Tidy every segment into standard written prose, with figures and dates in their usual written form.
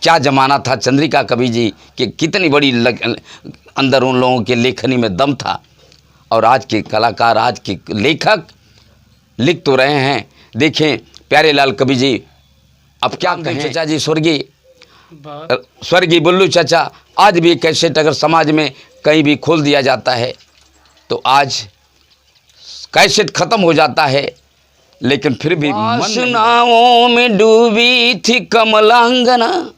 क्या ज़माना था, चंद्रिका कवि जी कि कितनी बड़ी अंदर उन लोगों के लेखनी में दम था। और आज के कलाकार, आज के लेखक लिख तो रहे हैं। देखें प्यारेलाल कवि जी, अब क्या कहें, चाचा जी स्वर्गीय बुल्लू चाचा, आज भी कैसेट अगर समाज में कहीं भी खोल दिया जाता है तो आज कैसेट ख़त्म हो जाता है, लेकिन फिर भी वासनाओं में डूबी थी कमलांगना,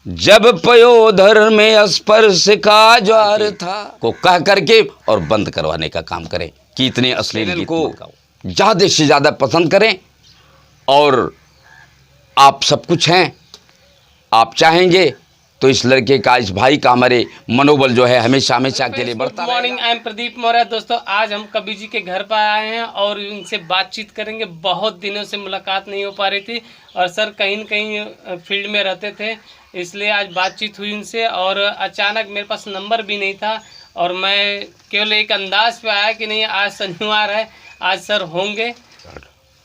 जब पयोधर में स्पर्श का ज्वार था को कह करके और बंद करवाने का काम करें कि इतने अश्लील गीत को ज़्यादा से ज़्यादा पसंद करें। और आप सब कुछ हैं, आप चाहेंगे तो इस लड़के का, इस भाई का हमारे मनोबल जो है हमेशा हमेशा के लिए बढ़ता रहेगा। Morning, I am Pradeep Maurya. दोस्तों आज हम कवि जी के घर पर आए हैं और उनसे बातचीत करेंगे। बहुत दिनों से मुलाकात नहीं हो पा रही थी और सर कहीं न कहीं फील्ड में रहते थे, इसलिए आज बातचीत हुई उनसे। और अचानक मेरे पास नंबर भी नहीं था और मैं केवल एक अंदाज पे आया कि नहीं आज शनिवार है, आज सर होंगे।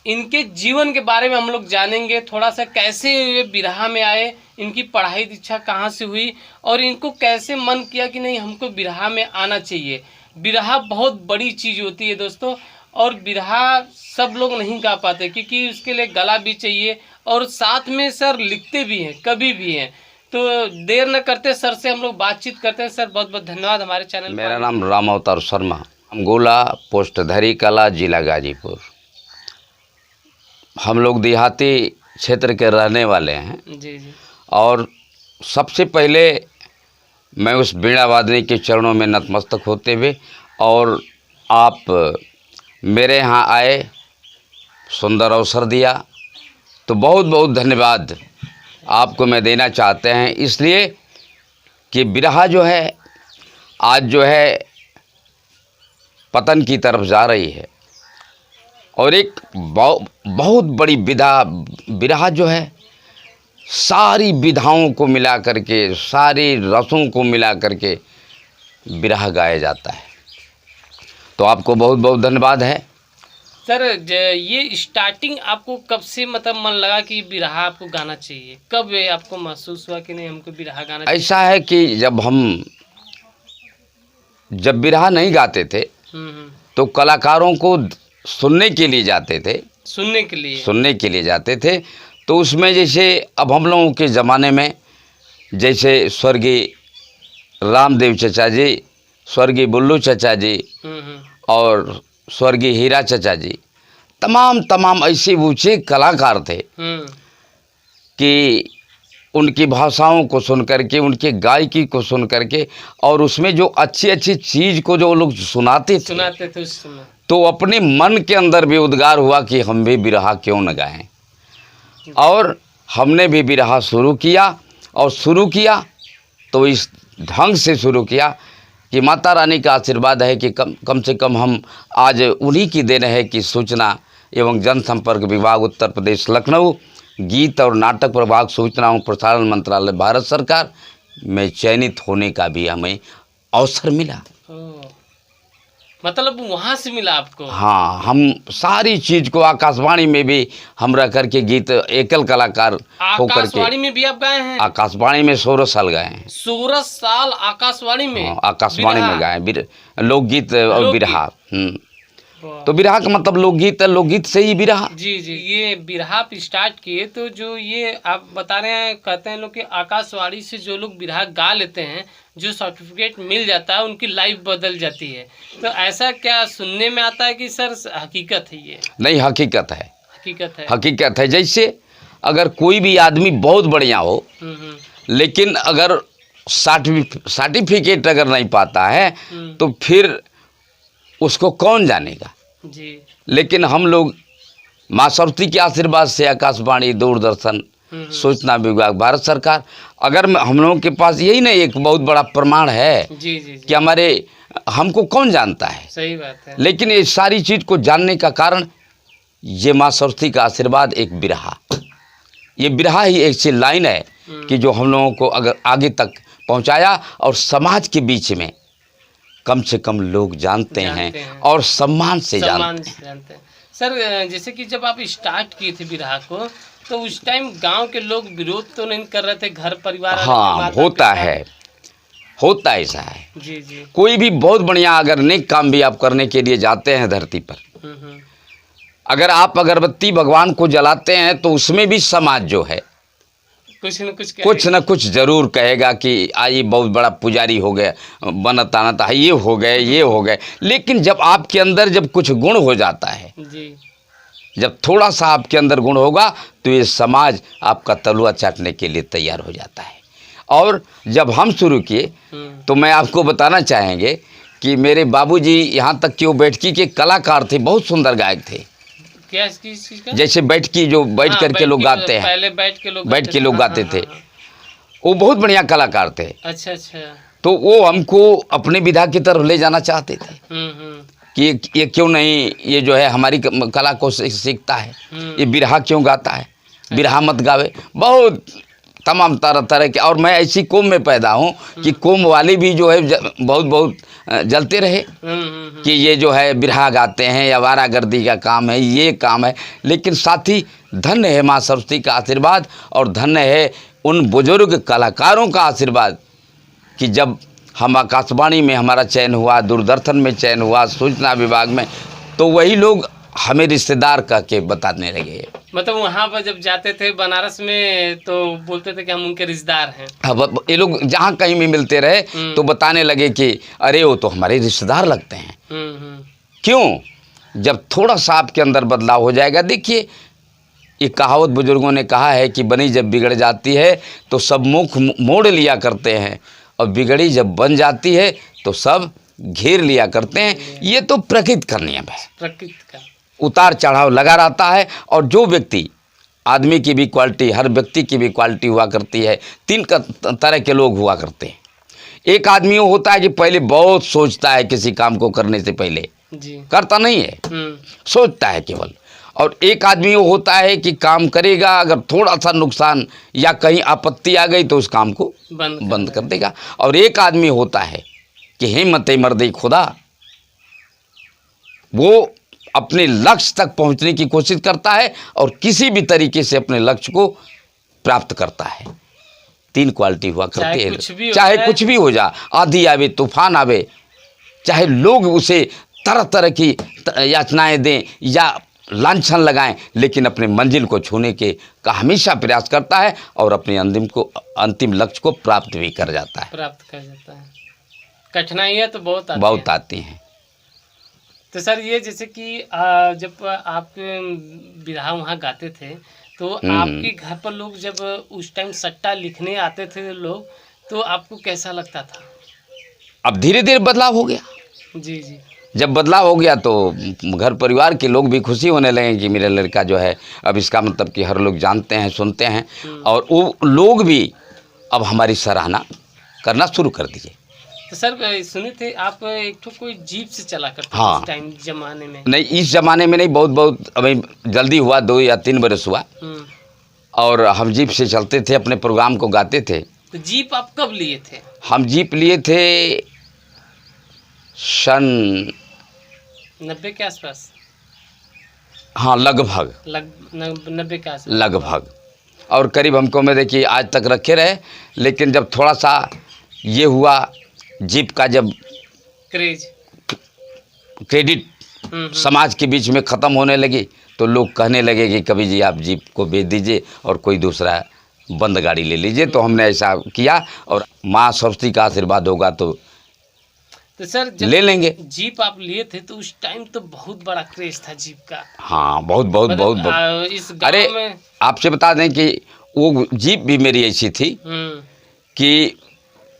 इनके जीवन के बारे में हम लोग जानेंगे, थोड़ा सा कैसे ये बिरहा में आए, इनकी पढ़ाई दीक्षा कहाँ से हुई और इनको कैसे मन किया कि नहीं हमको बिरहा में आना चाहिए। बिरहा बहुत बड़ी चीज़ होती है दोस्तों, और बिरहा सब लोग नहीं गा पाते क्योंकि उसके लिए गला भी चाहिए और साथ में सर लिखते भी हैं, कभी भी हैं। तो देर न करते सर से हम लोग बातचीत करते हैं। सर बहुत बहुत धन्यवाद हमारे चैनल। मेरा नाम राम अवतार शर्मा, गोला पोस्ट धरी कला, जिला गाजीपुर। हम लोग देहाती क्षेत्र के रहने वाले हैं। जी जी। और सबसे पहले मैं उस वीणा वादनी के चरणों में नतमस्तक होते हुए, और आप मेरे यहाँ आए, सुंदर अवसर दिया, तो बहुत बहुत धन्यवाद आपको मैं देना चाहते हैं। इसलिए कि बिरहा जो है आज जो है पतन की तरफ जा रही है और एक बहुत बड़ी बिरहा जो है सारी विधाओं को मिला करके, सारी रसों को मिला करके बिरहा गाया जाता है। तो आपको बहुत बहुत धन्यवाद है सर। ये स्टार्टिंग आपको कब से मतलब मन लगा कि बिरहा आपको गाना चाहिए? कब ये आपको महसूस हुआ कि नहीं हमको बिरहा गाना चाहिए? ऐसा है कि जब बिरहा नहीं गाते थे तो कलाकारों को सुनने के लिए जाते थे, सुनने के लिए जाते थे। तो उसमें जैसे अब हम लोगों के ज़माने में जैसे स्वर्गीय रामदेव चचा जी, स्वर्गीय बुल्लू चचा जी और स्वर्गीय हीरा चचा जी, तमाम ऐसे ऊंचे कलाकार थे कि उनकी भाषाओं को सुन करके, उनके गायकी को सुन करके, और उसमें जो अच्छी चीज़ को जो लोग सुनाते थे उस समय, तो अपने मन के अंदर भी उद्गार हुआ कि हम भी बिरहा क्यों न गाएं। और हमने भी बिरहा शुरू किया तो इस ढंग से शुरू किया कि माता रानी का आशीर्वाद है कि कम से कम हम आज उन्हीं की देन है कि सूचना एवं जनसंपर्क विभाग उत्तर प्रदेश लखनऊ, गीत और नाटक प्रभाग, सूचना एवं प्रसारण मंत्रालय भारत सरकार में चयनित होने का भी हमें अवसर मिला। मतलब वहाँ से मिला आपको? हाँ, हम सारी चीज़ को आकाशवाणी में भी हम रह करके गीत एकल कलाकार होकर के। आकाशवाणी में भी आप गाए हैं? आकाशवाणी में 16 साल गाए हैं। 16 साल आकाशवाणी में? हाँ, आकाशवाणी में गाए लोकगीत और बिरहा। तो बिरहा का मतलब लोकगीत है, लोकगीत से ही बिरहा। जी जी। ये बिरहा आप स्टार्ट किए तो जो ये आप बता रहे हैं, कहते हैं लोग कि आकाशवाणी से जो लोग बिरहा गा लेते हैं, जो सर्टिफिकेट मिल जाता है, उनकी लाइफ बदल जाती है। तो ऐसा क्या सुनने में आता है कि सर हकीकत है ये? नहीं, हकीकत है। हकीकत है। जैसे अगर कोई भी आदमी बहुत बढ़िया हो लेकिन अगर सर्टिफिकेट अगर नहीं पाता है तो फिर उसको कौन जानेगा जी। लेकिन हम लोग माँ सरस्वती के आशीर्वाद से आकाशवाणी, दूरदर्शन, सूचना विभाग, भारत सरकार, अगर हम लोगों के पास यही नहीं एक बहुत बड़ा प्रमाण है जी। कि हमको कौन जानता है। सही बात है। लेकिन ये सारी चीज़ को जानने का कारण ये माँ सरस्वती का आशीर्वाद, एक बिरहा, ये बिरहा ही एक सी लाइन है कि जो हम लोगों को अगर आगे तक पहुंचाया और समाज के बीच में कम से कम लोग जानते हैं और सम्मान से जानते हैं। सर जैसे कि जब आप स्टार्ट किए थे बिरहा को तो उस टाइम गांव के लोग विरोध तो नहीं कर रहे थे, घर परिवार वाले, हाँ, माता होता पिता? है, होता ऐसा है। जी जी। कोई भी बहुत बढ़िया अगर नेक काम भी आप करने के लिए जाते हैं धरती पर, हम्म। अगर आप अगरबत्ती भगवान को जलाते हैं तो उसमें भी समाज जो है कुछ न कुछ कुछ न कुछ जरूर कहेगा कि ये बहुत बड़ा पुजारी हो गया, बनत आनत है, ये हो गए, ये हो गए। लेकिन जब आपके अंदर जब कुछ गुण हो जाता है, जी। जब थोड़ा सा आपके अंदर गुण होगा तो ये समाज आपका तलवा चाटने के लिए तैयार हो जाता है। और जब हम शुरू किए तो मैं आपको बताना चाहेंगे कि मेरे बाबूजी यहाँ तक कि वो बैठकी के कलाकार थे, बहुत सुंदर गायक थे। क्या किस चीज का? जैसे बैठकी जो बैठ हाँ, करके लोग गाते हैं, पहले बैठ के लोग गाते थे, हाँ। वो बहुत बढ़िया कलाकार थे। अच्छा अच्छा। तो वो हमको अपने विधा की तरफ ले जाना चाहते थे हम्म। कि ये क्यों नहीं, ये जो है हमारी कला को सीखता है, ये बिरहा क्यों गाता है, बिरहा मत गावे। बहुत तमाम तरह तरह के, और मैं ऐसी कौम में पैदा हूँ कि कौम वाले भी जो है बहुत बहुत जलते रहे कि ये जो है बिरहा गाते हैं, या वारागर्दी का काम है, ये काम है। लेकिन साथ ही धन्य है माँ सरस्वती का आशीर्वाद, और धन्य है उन बुजुर्ग कलाकारों का आशीर्वाद कि जब हम आकाशवाणी में हमारा चयन हुआ, दूरदर्शन में चयन हुआ, सूचना विभाग में, तो वही लोग हमें रिश्तेदार कह के बताने लगे। मतलब वहाँ पर जब जाते थे बनारस में तो बोलते थे कि हम उनके रिश्तेदार हैं। अब ये लोग जहाँ कहीं भी मिलते रहे तो बताने लगे कि अरे वो तो हमारे रिश्तेदार लगते हैं। क्यों? जब थोड़ा सा आपके अंदर बदलाव हो जाएगा। देखिए, ये कहावत बुजुर्गों ने कहा है कि बनी जब बिगड़ जाती है तो सब मुख मोड़ लिया करते हैं, और बिगड़ी जब बन जाती है तो सब घेर लिया करते हैं। ये तो प्रकृति का नियम है, प्रकृति का उतार चढ़ाव लगा रहता है। और जो व्यक्ति, आदमी की भी क्वालिटी, हर व्यक्ति की भी क्वालिटी हुआ करती है। तीन तरह के लोग हुआ करते हैं। एक आदमी वो होता है कि पहले बहुत सोचता है, किसी काम को करने से पहले जी, करता नहीं है, सोचता है केवल। और एक आदमी वो होता है कि काम करेगा, अगर थोड़ा सा नुकसान या कहीं आपत्ति आ गई तो उस काम को बंद कर देगा। और एक आदमी होता है कि हिम्मत मर्द खुदा, वो अपने लक्ष्य तक पहुंचने की कोशिश करता है और किसी भी तरीके से अपने लक्ष्य को प्राप्त करता है। तीन क्वालिटी हुआ करती है, चाहे कुछ भी हो जा, आंधी आवे, तूफान आवे, चाहे लोग उसे तरह तरह की यातनाएं दें या लांछन लगाएं, लेकिन अपने मंजिल को छूने के का हमेशा प्रयास करता है और अपने अंतिम लक्ष्य को प्राप्त भी कर जाता है। कठिनाइयाँ तो बहुत आती हैं। तो सर ये जैसे कि जब आप बिरहा वहाँ गाते थे तो आपके घर पर लोग जब उस टाइम सट्टा लिखने आते थे लोग, तो आपको कैसा लगता था? अब धीरे धीरे बदलाव हो गया। जी जी। जब बदलाव हो गया तो घर परिवार के लोग भी खुशी होने लगे कि मेरा लड़का जो है, अब इसका मतलब कि हर लोग जानते हैं, सुनते हैं, और वो लोग भी अब हमारी सराहना करना शुरू कर दिए। तो सर सुने थे आप एक तो कोई जीप से चला करते हाँ, इस टाइम जमाने में? नहीं, इस जमाने में नहीं, बहुत अभी जल्दी हुआ, 2 या 3 बरस हुआ। और हम जीप से चलते थे, अपने प्रोग्राम को गाते थे। तो जीप आप कब लिए थे? हम जीप लिए थे सन 90 के आसपास। हाँ, लगभग 90 के आसपास लगभग। और करीब हमको में देखिए आज तक रखे रहे। लेकिन जब थोड़ा सा ये हुआ, जीप का जब क्रेडिट समाज के बीच में ख़त्म होने लगी, तो लोग कहने लगे कि कभी जी आप जीप को बेच दीजिए और कोई दूसरा बंद गाड़ी ले लीजिए। तो हमने ऐसा किया, और माँ सरस्वती का आशीर्वाद होगा तो सर जब ले लेंगे। जीप आप लिए थे तो उस टाइम तो बहुत बड़ा क्रेज था जीप का। हाँ, बहुत इस गाँव अरे में आपसे बता दें कि वो जीप भी मेरी ऐसी थी कि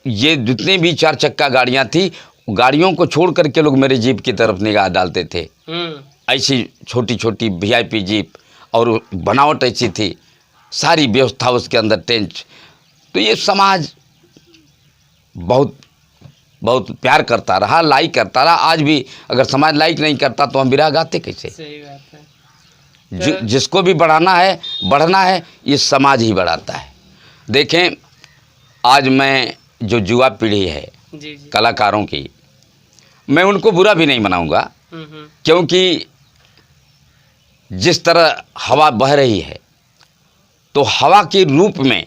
ये जितने भी 4 चक्का गाड़ियाँ थी, गाड़ियों को छोड़ करके लोग मेरे जीप की तरफ निगाह डालते थे। ऐसी छोटी छोटी VIP जीप, और बनावट ऐसी थी, सारी व्यवस्था उसके अंदर, टेंट। तो ये समाज बहुत प्यार करता रहा, लाइक करता रहा। आज भी अगर समाज लाइक नहीं करता तो हम बिरहा गाते कैसे? सही बात है। जिसको भी बढ़ना है, ये समाज ही बढ़ाता है। देखें, आज मैं जो युवा पीढ़ी है जी। कलाकारों की, मैं उनको बुरा भी नहीं मनाऊंगा, क्योंकि जिस तरह हवा बह रही है तो हवा के रूप में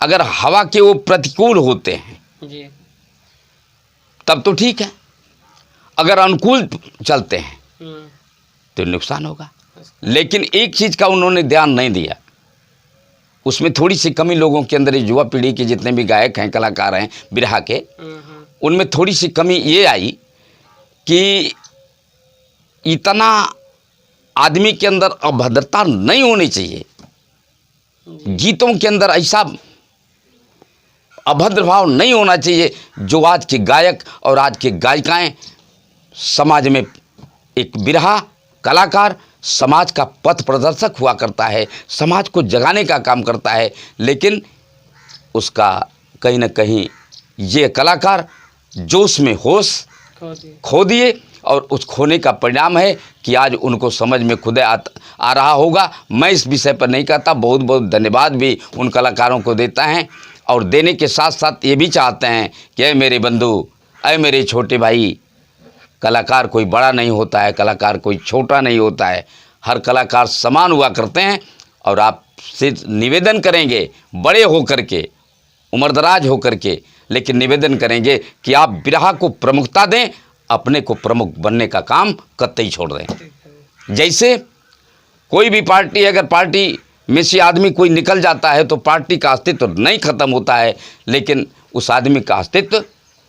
अगर हवा के वो प्रतिकूल होते हैं जी। तब तो ठीक है, अगर अनुकूल चलते हैं हम्म। तो नुकसान होगा। लेकिन एक चीज़ का उन्होंने ध्यान नहीं दिया, उसमें थोड़ी सी कमी लोगों के अंदर, युवा पीढ़ी के जितने भी गायक हैं, कलाकार हैं बिरहा के, उनमें थोड़ी सी कमी ये आई कि इतना आदमी के अंदर अभद्रता नहीं होनी चाहिए, गीतों के अंदर ऐसा अभद्र भाव नहीं होना चाहिए जो आज के गायक और आज के गायिकाएं समाज में, एक बिरहा कलाकार समाज का पथ प्रदर्शक हुआ करता है, समाज को जगाने का काम करता है, लेकिन उसका कहीं ना कहीं ये कलाकार जोश में होश खो दिए और उस खोने का परिणाम है कि आज उनको समझ में खुद आ रहा होगा। मैं इस विषय पर नहीं कहता, बहुत बहुत धन्यवाद भी उन कलाकारों को देता है और देने के साथ साथ ये भी चाहते हैं कि अय मेरे बंधु, अय मेरे छोटे भाई, कलाकार कोई बड़ा नहीं होता है, कलाकार कोई छोटा नहीं होता है, हर कलाकार समान हुआ करते हैं। और आपसे निवेदन करेंगे बड़े होकर के, उम्रदराज होकर के, लेकिन निवेदन करेंगे कि आप बिरहा को प्रमुखता दें, अपने को प्रमुख बनने का काम कतई छोड़ दें। जैसे कोई भी पार्टी, अगर पार्टी में से आदमी कोई निकल जाता है तो पार्टी का अस्तित्व नहीं खत्म होता है, लेकिन उस आदमी का अस्तित्व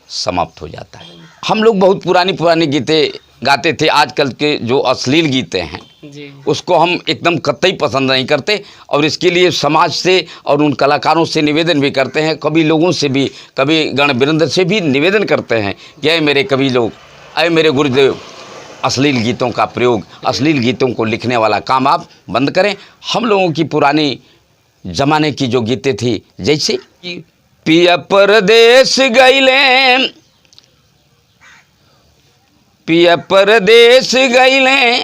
समाप्त हो जाता है। हम लोग बहुत पुरानी गीतें गाते थे, आजकल के जो अश्लील गीते हैं जी। उसको हम एकदम कतई पसंद नहीं करते और इसके लिए समाज से और उन कलाकारों से निवेदन भी करते हैं, कभी लोगों से भी, कभी गण बिरंद से भी निवेदन करते हैं कि अय मेरे कवि लोग, अय मेरे गुरुदेव, अश्लील गीतों का प्रयोग, अश्लील गीतों को लिखने वाला काम आप बंद करें। हम लोगों की पुरानी ज़माने की जो गीतें थी, जैसे कि पिया परदेश गइले, पिया परदेश गइले,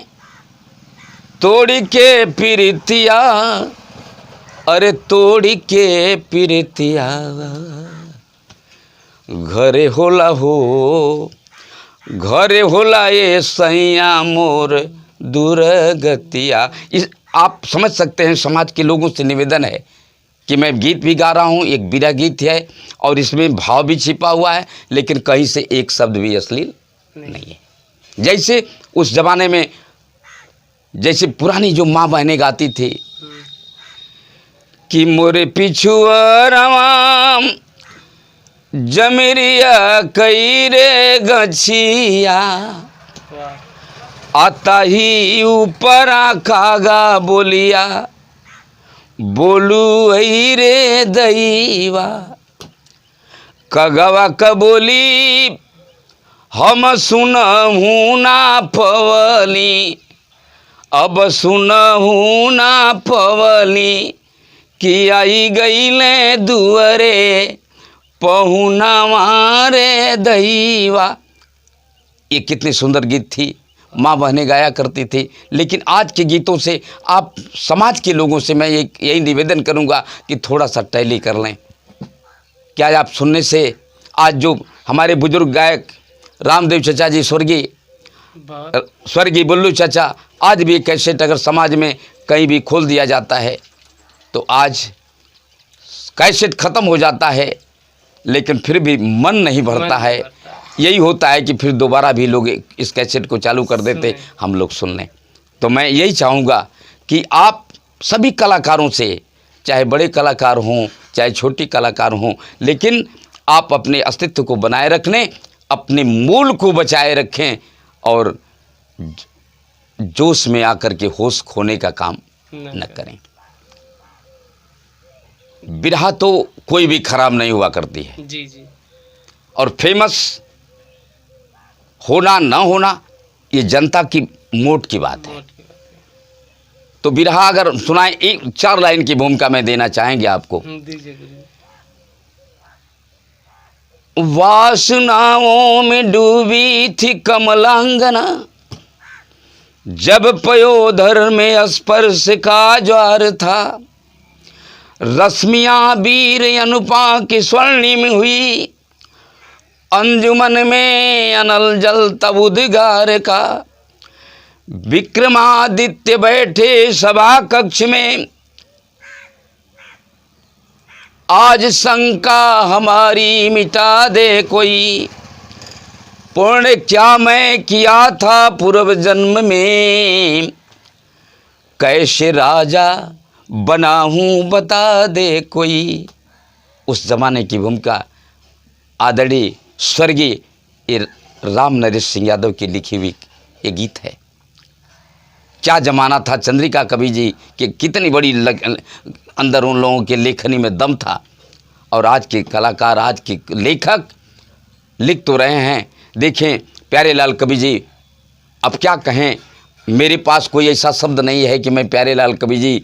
तोड़ी के प्रीतिया, अरे तोड़ी के प्रीतिया, घरे होला हो, घरे होला ये सैया मोर दुर्गतिया। इस आप समझ सकते हैं, समाज के लोगों से निवेदन है कि मैं गीत भी गा रहा हूँ, एक बिरहा गीत है और इसमें भाव भी छिपा हुआ है, लेकिन कहीं से एक शब्द भी अश्लील नहीं है। जैसे उस ज़माने में, जैसे पुरानी जो माँ बहनें गाती थी कि मोरे पिछुअरवा जमरिया कई रे गछिया, आता ही ऊपर खागा बोलिया, बोलू आई रे दैवा, कगवा कबोली हम सुनहु ना पवली, अब सुनहु ना पवली, कि आई गईले दुअरे पहुना मारे दैवा। ये कितनी सुंदर गीत थी, माँ बहनें गाया करती थी। लेकिन आज के गीतों से, आप समाज के लोगों से मैं यही निवेदन करूँगा कि थोड़ा सा टैली कर लें। क्या आप सुनने से, आज जो हमारे बुजुर्ग गायक रामदेव चचा जी, स्वर्गीय बुल्लू चचा, आज भी कैसेट अगर समाज में कहीं भी खोल दिया जाता है तो आज कैसेट ख़त्म हो जाता है, लेकिन फिर भी मन नहीं भरता है। यही होता है कि फिर दोबारा भी लोग इस कैसेट को चालू कर देते, हम लोग सुन लें। तो मैं यही चाहूँगा कि आप सभी कलाकारों से, चाहे बड़े कलाकार हों चाहे छोटी कलाकार हों, लेकिन आप अपने अस्तित्व को बनाए रखने, अपने मूल को बचाए रखें और जोश में आकर के होश खोने का काम न करें। बिरहा तो कोई भी खराब नहीं हुआ करती है जी जी। और फेमस होना ना होना ये जनता की मोट की बात है। तो बिरहा अगर सुनाए, एक 4 लाइन की भूमिका में देना चाहेंगे आपको। दीजिए। वासनाओं में डूबी थी कमलांगना, जब पयोधर में स्पर्श का ज्वार था, रश्मियाँ वीर अनुपा की स्वर्णिम हुई, अंजुमन में अनल जल तब उद्गार का, विक्रमादित्य बैठे सभा कक्ष में, आज शंका हमारी मिटा दे कोई, पुण्य क्या मैं किया था पूर्व जन्म में, कैसे राजा बना हूँ बता दे कोई। उस जमाने की भूमिका आदरणीय स्वर्गीय राम नरेश सिंह यादव की लिखी हुई ये गीत है। क्या जमाना था, चंद्रिका कवि जी कि कितनी बड़ी अंदर उन लोगों के लेखनी में दम था। और आज के कलाकार, आज के लेखक लिख तो रहे हैं। देखें प्यारेलाल कवि जी, अब क्या कहें, मेरे पास कोई ऐसा शब्द नहीं है कि मैं प्यारेलाल कवि जी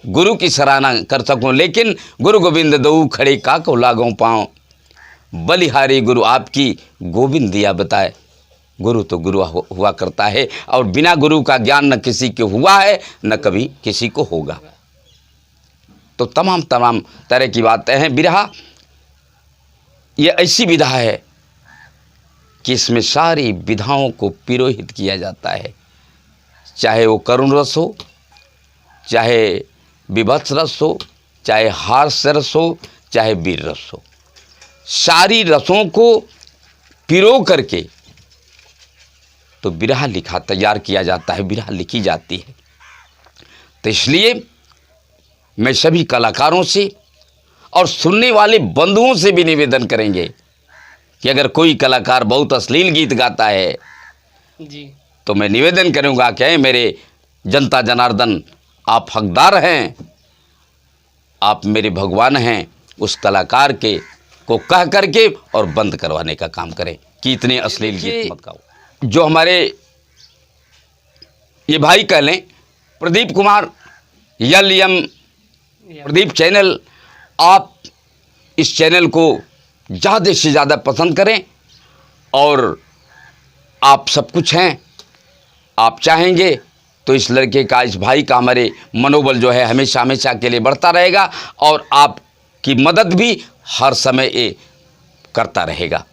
गुरु की सराहना कर सकूं, लेकिन गुरु गोविंद दऊ खड़े का को लागों पाँव, बलिहारी गुरु आपकी गोविंद दिया बताए। गुरु तो गुरु हुआ करता है, और बिना गुरु का ज्ञान न किसी के हुआ है न कभी किसी को होगा। तो तमाम तरह की बातें हैं। बिरहा ये ऐसी विधा है कि इसमें सारी विधाओं को पिरोहित किया जाता है, चाहे वो करुण रस हो, चाहे विभत्स रस हो, चाहे हास्य रस हो, चाहे वीर रस हो। सारी रसों को पिरो करके तो बिरहा लिखा तैयार किया जाता है, बिरहा लिखी जाती है। तो इसलिए मैं सभी कलाकारों से और सुनने वाले बंधुओं से भी निवेदन करेंगे कि अगर कोई कलाकार बहुत अश्लील गीत गाता है जी, तो मैं निवेदन करूंगा कि मेरे जनता जनार्दन, आप हकदार हैं, आप मेरे भगवान हैं, उस कलाकार के को कह करके और बंद करवाने का काम करें कि इतने अश्लील गीत मत गाओ। जो हमारे ये भाई कह लें प्रदीप कुमार YLM प्रदीप चैनल, आप इस चैनल को ज़्यादा से ज़्यादा पसंद करें। और आप सब कुछ हैं, आप चाहेंगे तो इस लड़के का, इस भाई का हमारे मनोबल जो है हमेशा हमेशा के लिए बढ़ता रहेगा, और आपकी मदद भी हर समय ये करता रहेगा।